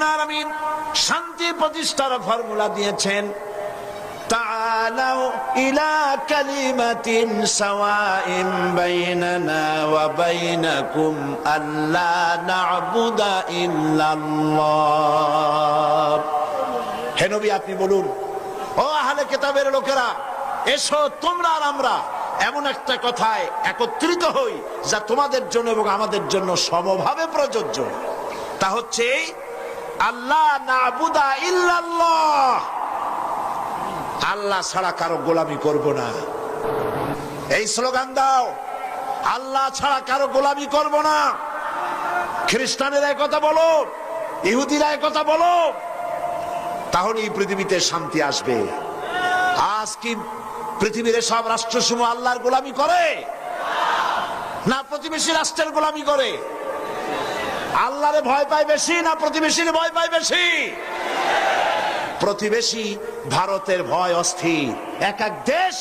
রব্বুল আলামিন শান্তি প্রতিষ্ঠার ফর্মুলা দিয়েছেন, তাআলাউ ইলা কালিমাতিন সাওয়াইন বাইনানা ওয়া বাইনাকুম আল্লা না'বুদা ইল্লাল্লাহ। হে নবী, আপনি বলুন, ও আহলে কিতাবের লোকেরা, এসো তোমরা আর আমরা এমন একটা কথায় একত্রিত হই যা তোমাদের জন্য এবং আমাদের জন্য সমভাবে প্রযোজ্য। তা হচ্ছে আল্লাহ না'বুদা ইল্লাল্লাহ, আল্লাহ ছাড়া কারো গোলামি করব না। এই স্লোগান দাও, আল্লাহ ছাড়া কারো গোলামি করব না। খ্রিস্টানেরা কথা বলো, ইহুদিরা কথা বলো, তাহলে এই পৃথিবীতে শান্তি আসবে। আজ কি পৃথিবীর সব রাষ্ট্রসমূহ আল্লাহর গোলামি করে না প্রতিবেশী রাষ্ট্রের গোলামি করে? আল্লাহরে ভয় পায় বেশি না প্রতিবেশীর ভয় পায় বেশি? প্রতিবেশী ভারতের ভয় অস্থির। এক এক দেশ